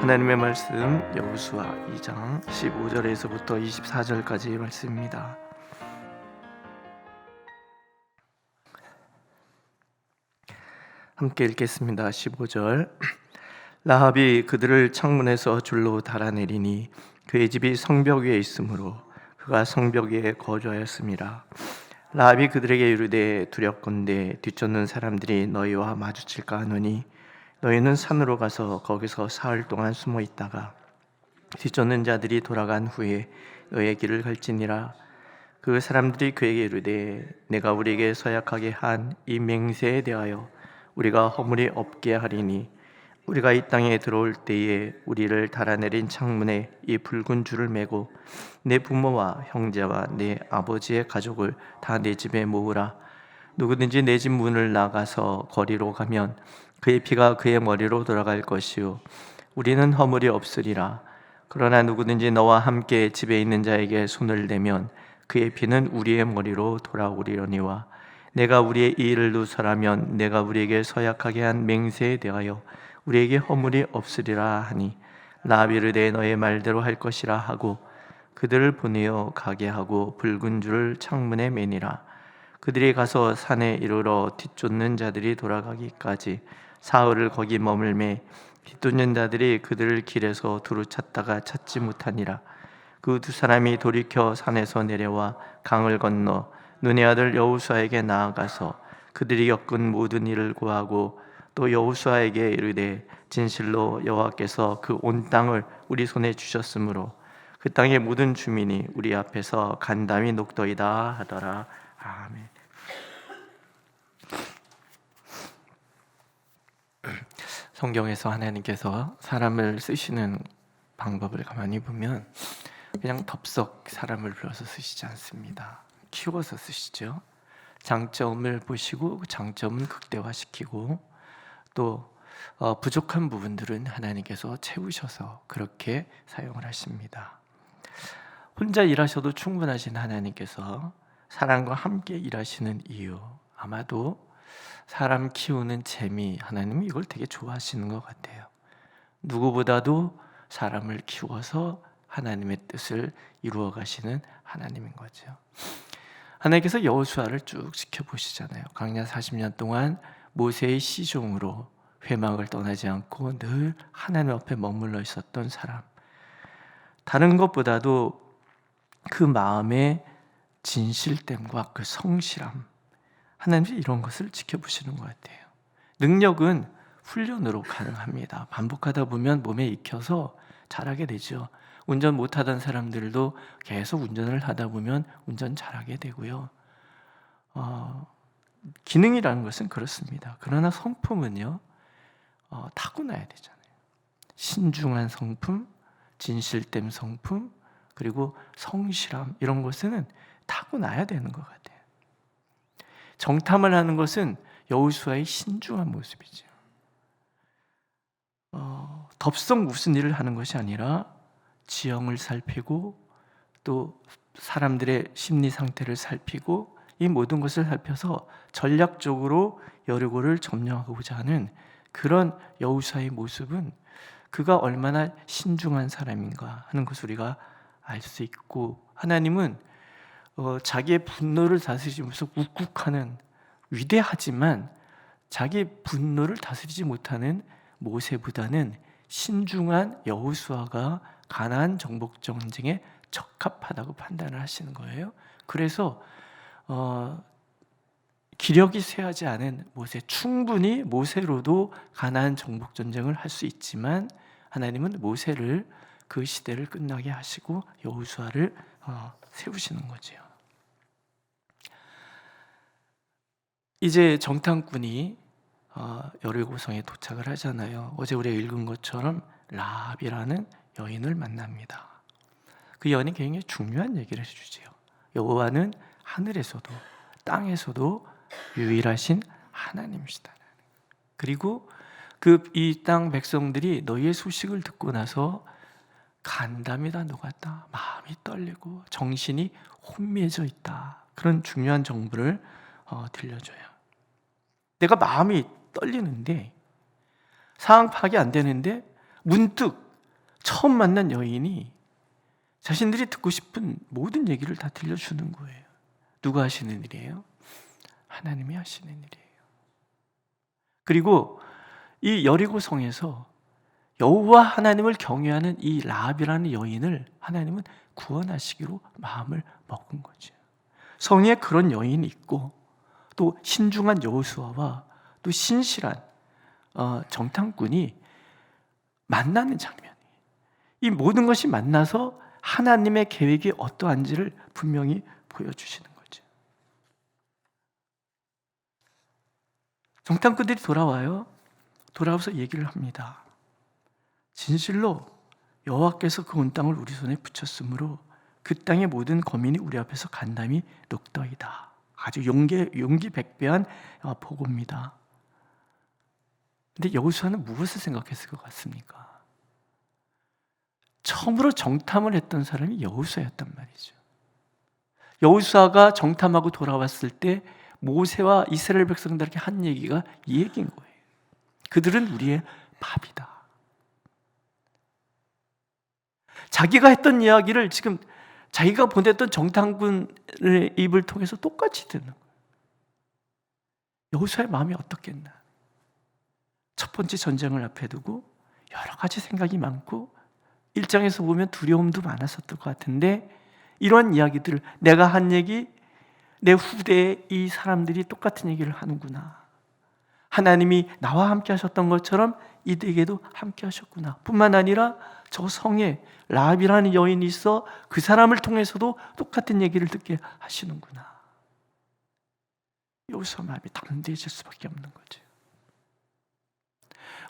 하나님의 말씀 여호수아 2장 15절에서부터 24절까지의 말씀입니다. 함께 읽겠습니다. 15절. 라합이 그들을 창문에서 줄로 달아내리니 그의 집이 성벽 위에 있으므로 그가 성벽 위에 거주하였습니다. 라합이 그들에게 이르되 두렵건대 뒤쫓는 사람들이 너희와 마주칠까 하노니 너희는 산으로 가서 거기서 사흘 동안 숨어 있다가 뒤쫓는 자들이 돌아간 후에 너희의 길을 갈지니라. 그 사람들이 그에게 이르되 내가 우리에게 서약하게 한 이 맹세에 대하여 우리가 허물이 없게 하리니 우리가 이 땅에 들어올 때에 우리를 달아내린 창문에 이 붉은 줄을 매고 내 부모와 형제와 내 아버지의 가족을 다 내 집에 모으라. 누구든지 내 집 문을 나가서 거리로 가면 그의 피가 그의 머리로 돌아갈 것이요 우리는 허물이 없으리라. 그러나 누구든지 너와 함께 집에 있는 자에게 손을 대면 그의 피는 우리의 머리로 돌아오리려니와 내가 우리의 이 일을 누설하면 내가 우리에게 서약하게 한 맹세에 대하여 우리에게 허물이 없으리라 하니 라합이 이르되 너의 말대로 할 것이라 하고 그들을 보내어 가게 하고 붉은 줄을 창문에 매니라. 그들이 가서 산에 이르러 뒤쫓는 자들이 돌아가기까지 사흘을 거기 머물매 뒤쫓는 자들이 그들을 길에서 두루 찾다가 찾지 못하니라. 그 두 사람이 돌이켜 산에서 내려와 강을 건너 눈의 아들 여호수아에게 나아가서 그들이 겪은 모든 일을 고하고 또 여호수아에게 이르되 진실로 여호와께서 그 온 땅을 우리 손에 주셨으므로 그 땅의 모든 주민이 우리 앞에서 간담이 녹더이다 하더라. 아멘. 성경에서 하나님께서 사람을 쓰시는 방법을 가만히 보면 그냥 덥석 사람을 불러서 쓰시지 않습니다. 키워서 쓰시죠. 장점을 보시고 그 장점은 극대화시키고 또 부족한 부분들은 하나님께서 채우셔서 그렇게 사용을 하십니다. 혼자 일하셔도 충분하신 하나님께서 사람과 함께 일하시는 이유, 아마도 사람 키우는 재미, 하나님은 이걸 되게 좋아하시는 것 같아요. 누구보다도 사람을 키워서 하나님의 뜻을 이루어 가시는 하나님인 거죠. 하나님께서 여호수아를 쭉 지켜보시잖아요. 광야 40년 동안 모세의 시종으로 회막을 떠나지 않고 늘 하나님 앞에 머물러 있었던 사람. 다른 것보다도 그 마음의 진실됨과 그 성실함, 하나님이 이런 것을 지켜보시는 것 같아요. 능력은 훈련으로 가능합니다. 반복하다 보면 몸에 익혀서 잘하게 되죠. 운전 못하던 사람들도 계속 운전을 하다 보면 운전 잘하게 되고요. 기능이라는 것은 그렇습니다. 그러나 성품은요, 타고나야 되잖아요. 신중한 성품, 진실됨 성품, 그리고 성실함, 이런 것은 타고나야 되는 것 같아요. 정탐을 하는 것은 여호수아의 신중한 모습이죠. 덥석 무슨 일을 하는 것이 아니라 지형을 살피고 또 사람들의 심리 상태를 살피고 이 모든 것을 살펴서 전략적으로 여리고를 점령하고자 하는 그런 여호수아의 모습은 그가 얼마나 신중한 사람인가 하는 것을 우리가 알 수 있고, 하나님은 자기의 분노를 다스리지 못해서 욱욱하는 위대하지만 자기 분노를 다스리지 못하는 모세보다는 신중한 여호수아가 가나안 정복 전쟁에 적합하다고 판단을 하시는 거예요. 그래서 기력이 쇠하지 않은 모세, 충분히 모세로도 가나안 정복 전쟁을 할 수 있지만 하나님은 모세를 그 시대를 끝나게 하시고 여호수아를 세우시는 거죠. 이제 정탐꾼이 여리고성에 도착을 하잖아요. 어제 우리가 읽은 것처럼 라합이라는 여인을 만납니다. 그 여인이 굉장히 중요한 얘기를 해주지요. 여호와는 하늘에서도 땅에서도 유일하신 하나님이시다. 그리고 이 땅 백성들이 너희의 소식을 듣고 나서 간담이 다 녹았다, 마음이 떨리고 정신이 혼미해져 있다, 그런 중요한 정보를 들려줘요. 내가 마음이 떨리는데 상황 파악이 안 되는데 문득 처음 만난 여인이 자신들이 듣고 싶은 모든 얘기를 다 들려주는 거예요. 누가 하시는 일이에요? 하나님이 하시는 일이에요. 그리고 이 여리고 성에서 여호와 하나님을 경외하는 이 라합이라는 여인을 하나님은 구원하시기로 마음을 먹은 거죠. 성에 그런 여인이 있고 또 신중한 여호수아와 또 신실한 정탐꾼이 만나는 장면. 이 모든 것이 만나서 하나님의 계획이 어떠한지를 분명히 보여주시는 거죠. 정탐꾼들이 돌아와서 얘기를 합니다. 진실로 여호와께서 그 온 땅을 우리 손에 붙였으므로 그 땅의 모든 거민이 우리 앞에서 간담이 녹더이다. 아주 용기백배한 보고입니다. 근데 여호수아는 무엇을 생각했을 것 같습니까? 처음으로 정탐을 했던 사람이 여호수아였단 말이죠. 여호수아가 정탐하고 돌아왔을 때 모세와 이스라엘 백성들에게 한 얘기가 이 얘기인 거예요. 그들은 우리의 밥이다. 자기가 했던 이야기를 지금 자기가 보냈던 정탐꾼의 입을 통해서 똑같이 듣는 거예요. 여호수아의 마음이 어떻겠나? 첫 번째 전쟁을 앞에 두고 여러 가지 생각이 많고 일장에서 보면 두려움도 많았었을 것 같은데 이런 이야기들을 내가 한 얘기, 내 후대에 이 사람들이 똑같은 얘기를 하는구나. 하나님이 나와 함께 하셨던 것처럼 이들에게도 함께 하셨구나. 뿐만 아니라 저 성에 라합이라는 여인이 있어 그 사람을 통해서도 똑같은 얘기를 듣게 하시는구나. 여기서 마음이 담대해질 수밖에 없는 거죠.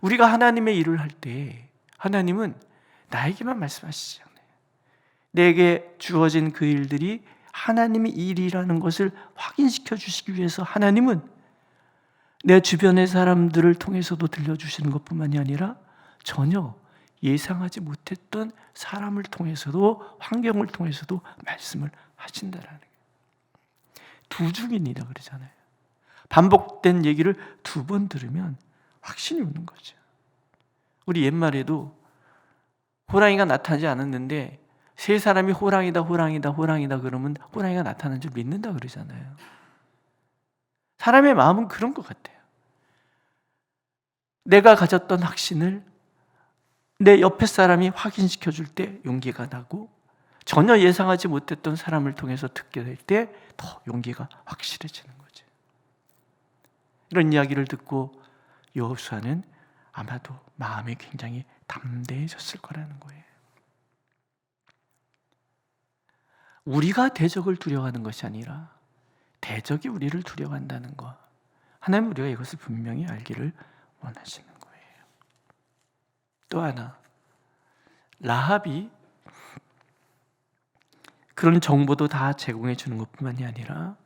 우리가 하나님의 일을 할 때 하나님은 나에게만 말씀하시지 않아요. 내게 주어진 그 일들이 하나님의 일이라는 것을 확인시켜 주시기 위해서 하나님은 내 주변의 사람들을 통해서도 들려주시는 것뿐만이 아니라 전혀 예상하지 못했던 사람을 통해서도 환경을 통해서도 말씀을 하신다라는 거예요. 두중인이다 그러잖아요. 반복된 얘기를 두 번 들으면 확신이 오는 거죠. 우리 옛말에도 호랑이가 나타나지 않았는데 세 사람이 호랑이다 그러면 호랑이가 나타난 줄 믿는다 그러잖아요. 사람의 마음은 그런 것 같아요. 내가 가졌던 확신을 내 옆에 사람이 확인시켜 줄 때 용기가 나고 전혀 예상하지 못했던 사람을 통해서 듣게 될 때 더 용기가 확실해지는 거죠. 이런 이야기를 듣고 여호수아는 아마도 마음이 굉장히 담대해졌을 거라는 거예요. 우리가 대적을 두려워하는 것이 아니라 대적이 우리를 두려워한다는 것, 하나님 우리가 이것을 분명히 알기를 원하시는 거예요. 또 하나, 라합이 그런 정보도 다 제공해 주는 것뿐만이 아니라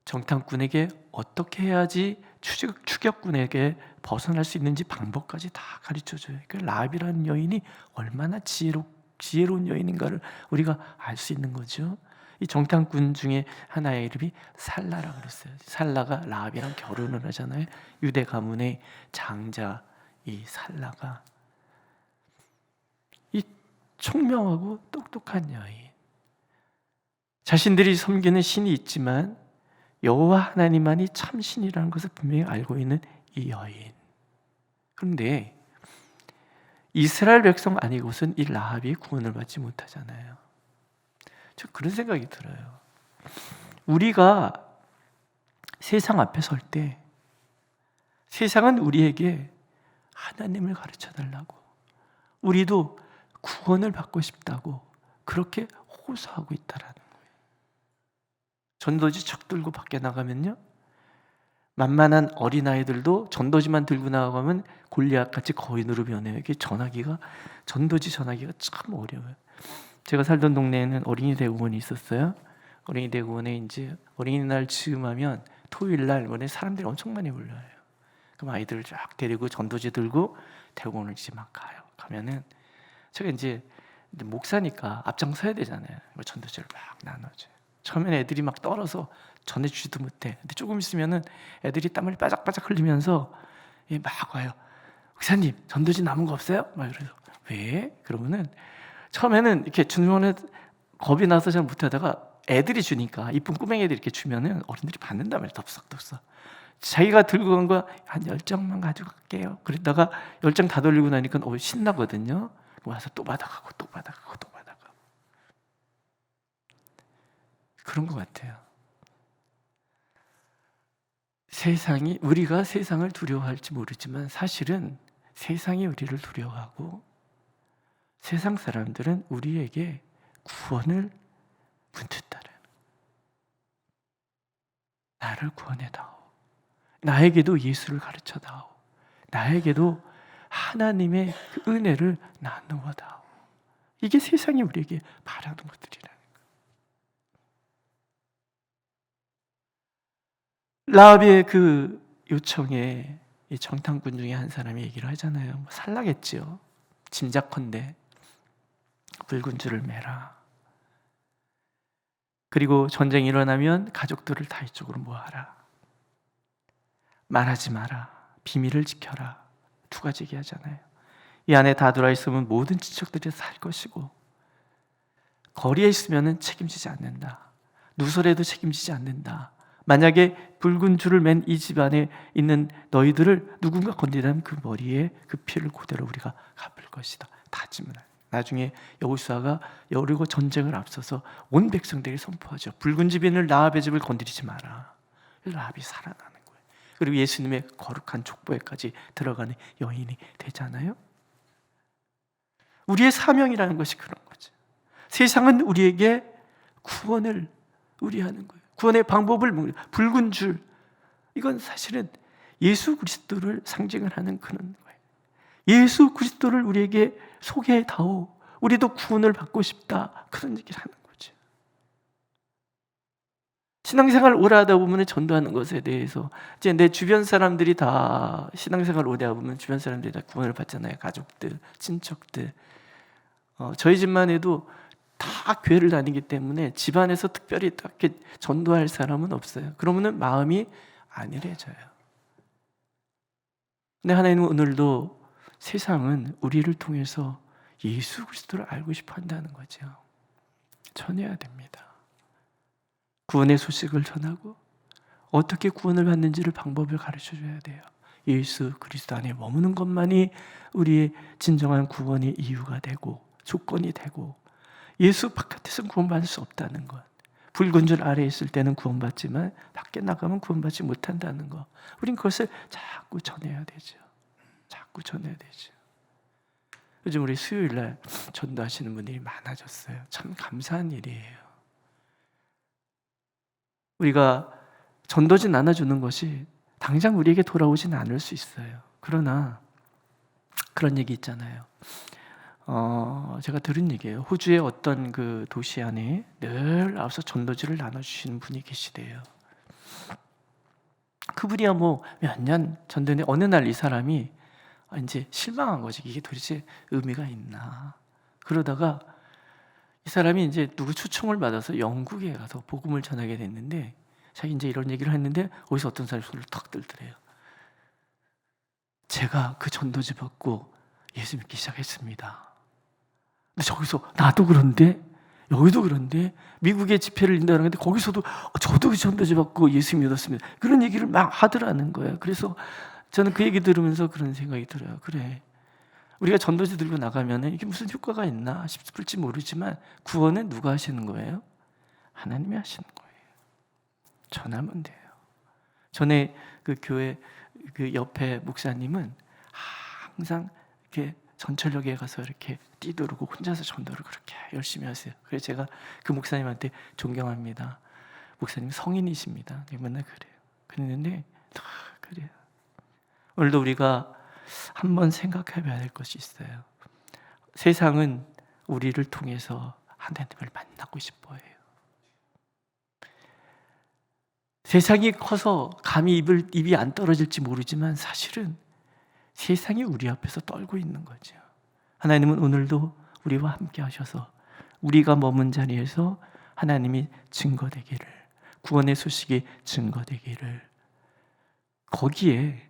정탐꾼에게 어떻게 해야지 추격꾼에게 벗어날 수 있는지 방법까지 다 가르쳐줘요. 그 라합이라는 여인이 얼마나 지혜로운 여인인가를 우리가 알 수 있는 거죠. 이 정탐꾼 중에 하나의 이름이 살라라고 그랬어요. 살라가 라합이랑 결혼을 하잖아요. 유대 가문의 장자 이 살라가 이 총명하고 똑똑한 여인, 자신들이 섬기는 신이 있지만 여호와 하나님만이 참 신이라는 것을 분명히 알고 있는 이 여인. 그런데 이스라엘 백성 아니고선 이 라합이 구원을 받지 못하잖아요. 저 그런 생각이 들어요. 우리가 세상 앞에 설 때 세상은 우리에게 하나님을 가르쳐 달라고, 우리도 구원을 받고 싶다고 그렇게 호소하고 있다라는 거예요. 전도지 척 들고 밖에 나가면요, 만만한 어린아이들도 전도지만 들고 나가면 골리앗같이 거인으로 변해요. 이게 전도지 전하기가 참 어려워요. 제가 살던 동네에는 어린이 대공원이 있었어요. 어린이 대공원에 이제 어린이날 즈음하면 토요일날 사람들이 엄청 많이 몰려요. 그럼 아이들을 쫙 데리고 전도지 들고 대공원을 이제 막 가요. 가면은 제가 이제 목사니까 앞장서야 되잖아요. 전도지를 막 나눠줘요. 처음에는 애들이 막 떨어서 전해주지도 못해. 근데 조금 있으면은 애들이 땀을 바짝바짝 흘리면서 막 와요. 목사님, 전도지 남은 거 없어요? 막 이래서 왜? 그러면은 처음에는 이렇게 주문에 겁이 나서 잘 못하다가 애들이 주니까, 이쁜 꼬맹이들이 이렇게 주면은 어른들이 받는단 말이에요. 덥석덥석. 자기가 들고 간 거 한 10장만 가져갈게요. 그랬다가 10장 다 돌리고 나니까 신나거든요. 와서 또 받아가고 또 받아가고 또 받아가고. 그런 것 같아요. 세상이, 우리가 세상을 두려워할지 모르지만 사실은 세상이 우리를 두려워하고 세상 사람들은 우리에게 구원을 묻는다는, 나를 구원해다오, 나에게도 예수를 가르쳐다오, 나에게도 하나님의 그 은혜를 나누어다오. 이게 세상이 우리에게 바라는 것들이라는 거예요. 라합의 그 요청에 이 정탐꾼 중에 한 사람이 얘기를 하잖아요. 뭐 살라겠지요. 짐작컨대 붉은 줄을 매라. 그리고 전쟁이 일어나면 가족들을 다 이쪽으로 모아라. 말하지 마라. 비밀을 지켜라. 두 가지 얘기하잖아요. 이 안에 다 들어있으면 모든 친척들이 살 것이고, 거리에 있으면 책임지지 않는다. 누설해도 책임지지 않는다. 만약에 붉은 줄을 맨 이 집안에 있는 너희들을 누군가 건드리면 그 머리에 그 피를 그대로 우리가 갚을 것이다. 다짐을. 나중에 여호수아가 여리고 전쟁을 앞서서 온 백성들에게 선포하죠. 붉은 집에 있는 라합의 집을 건드리지 마라. 라합이 살아나는 거예요. 그리고 예수님의 거룩한 족보에까지 들어가는 여인이 되잖아요. 우리의 사명이라는 것이 그런 거죠. 세상은 우리에게 구원을 의뢰하는 거예요. 구원의 방법을, 붉은 줄, 이건 사실은 예수 그리스도를 상징을 하는 그런 거예요. 예수 그리스도를 우리에게 소개해다오. 우리도 구원을 받고 싶다. 그런 얘기를 하는 거죠. 신앙생활 오래 하다 보면 전도하는 것에 대해서 이제 내 주변 사람들이 다 신앙생활 오래 하다 보면 주변 사람들이 다 구원을 받잖아요. 가족들, 친척들. 저희 집만 해도 다 교회를 다니기 때문에 집안에서 특별히 딱 이렇게 전도할 사람은 없어요. 그러면은 마음이 안일해져요. 근데 하나님은 오늘도 세상은 우리를 통해서 예수 그리스도를 알고 싶어 한다는 거죠. 전해야 됩니다. 구원의 소식을 전하고 어떻게 구원을 받는지를 방법을 가르쳐줘야 돼요. 예수 그리스도 안에 머무는 것만이 우리의 진정한 구원의 이유가 되고 조건이 되고, 예수 바깥에서는 구원받을 수 없다는 것. 붉은 줄 아래에 있을 때는 구원받지만 밖에 나가면 구원받지 못한다는 것. 우린 그것을 자꾸 전해야 되죠. 자꾸 전해야 되죠. 요즘 우리 수요일날 전도하시는 분들이 많아졌어요. 참 감사한 일이에요. 우리가 전도지 나눠주는 것이 당장 우리에게 돌아오진 않을 수 있어요. 그러나 그런 얘기 있잖아요. 제가 들은 얘기예요. 호주의 어떤 그 도시 안에 늘 나와서 전도지를 나눠주시는 분이 계시대요. 그분이야 뭐 몇 년 전도했는데 어느 날 이 사람이 이제 실망한 거지. 이게 도대체 의미가 있나. 그러다가 이 사람이 이제 누구 초청을 받아서 영국에 가서 복음을 전하게 됐는데, 자기 이제 이런 얘기를 했는데 어디서 어떤 사람이 손을 턱 들더래요. 제가 그 전도지 받고 예수 믿기 시작했습니다. 근데 저기서 나도 그런데, 여기도 그런데, 미국에 집회를 인다는 건데 거기서도 저도 그 전도지 받고 예수 믿었습니다. 그런 얘기를 막 하더라는 거예요. 그래서 저는 그 얘기 들으면서 그런 생각이 들어요. 그래, 우리가 전도지 들고 나가면 이게 무슨 효과가 있나 싶을지 모르지만 구원은 누가 하시는 거예요? 하나님이 하시는 거예요. 전하면 돼요. 전에 그 교회 그 옆에 목사님은 항상 이렇게 전철역에 가서 이렇게 뛰두르고 혼자서 전도를 그렇게 열심히 하세요. 그래서 제가 그 목사님한테 존경합니다. 목사님 성인이십니다. 맨날 그래요. 그랬는데 그래요. 오늘도 우리가 한번 생각해 봐야 될 것이 있어요. 세상은 우리를 통해서 하나님을 만나고 싶어 해요. 세상이 커서 감히 입이 안 떨어질지 모르지만 사실은 세상이 우리 앞에서 떨고 있는 거죠. 하나님은 오늘도 우리와 함께 하셔서 우리가 머문 자리에서 하나님이 증거되기를, 구원의 소식이 증거되기를, 거기에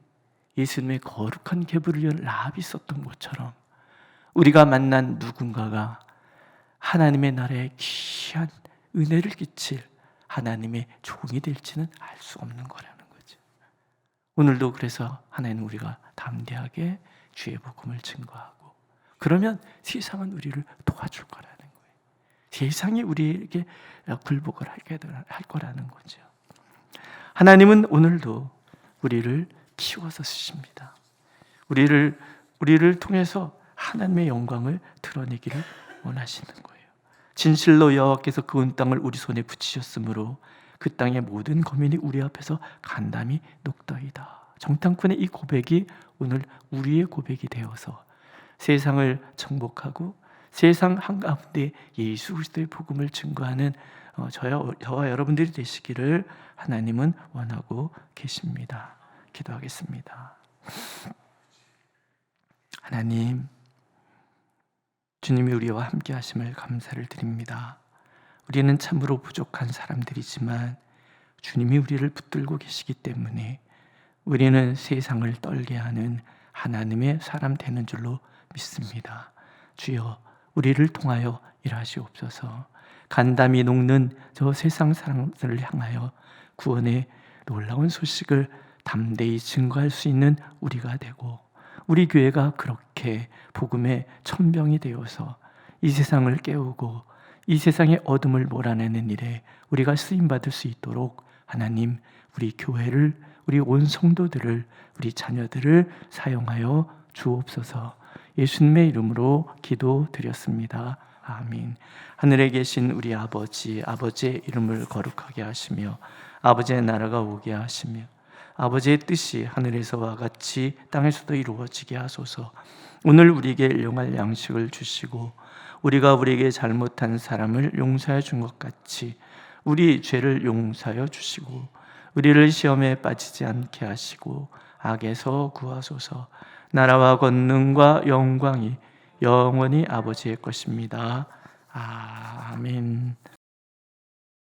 예수님의 거룩한 계보를 연 라합이 썼던 것처럼 우리가 만난 누군가가 하나님의 나라에 귀한 은혜를 끼칠 하나님의 종이 될지는 알 수 없는 거라는 거죠. 오늘도 그래서 하나님 우리가 담대하게 주의 복음을 증거하고, 그러면 세상은 우리를 도와줄 거라는 거예요. 세상이 우리에게 굴복을 할 거라는 거죠. 하나님은 오늘도 우리를 키워서 쓰십니다. 우리를 통해서 하나님의 영광을 드러내기를 원하시는 거예요. 진실로 여호와께서 그 온 땅을 우리 손에 붙이셨으므로 그 땅의 모든 거민이 우리 앞에서 간담이 녹더이다. 정탐꾼의 이 고백이 오늘 우리의 고백이 되어서 세상을 정복하고 세상 한가운데 예수 그리스도의 복음을 증거하는 저와 여러분들이 되시기를 하나님은 원하고 계십니다. 기도하겠습니다. 하나님, 주님이 우리와 함께 하심을 감사를 드립니다. 우리는 참으로 부족한 사람들이지만 주님이 우리를 붙들고 계시기 때문에 우리는 세상을 떨게 하는 하나님의 사람 되는 줄로 믿습니다. 주여, 우리를 통하여 일하시옵소서. 간담이 녹는 저 세상 사람들을 향하여 구원의 놀라운 소식을 담대히 증거할 수 있는 우리가 되고, 우리 교회가 그렇게 복음의 천병이 되어서 이 세상을 깨우고 이 세상의 어둠을 몰아내는 일에 우리가 쓰임받을 수 있도록 하나님, 우리 교회를, 우리 온 성도들을, 우리 자녀들을 사용하여 주옵소서. 예수님의 이름으로 기도드렸습니다. 아멘. 하늘에 계신 우리 아버지, 아버지의 이름을 거룩하게 하시며 아버지의 나라가 오게 하시며 아버지의 뜻이 하늘에서와 같이 땅에서도 이루어지게 하소서. 오늘 우리에게 일용할 양식을 주시고 우리가 우리에게 잘못한 사람을 용서해 준 것 같이 우리 죄를 용서하여 주시고 우리를 시험에 빠지지 않게 하시고 악에서 구하소서. 나라와 권능과 영광이 영원히 아버지의 것입니다. 아멘.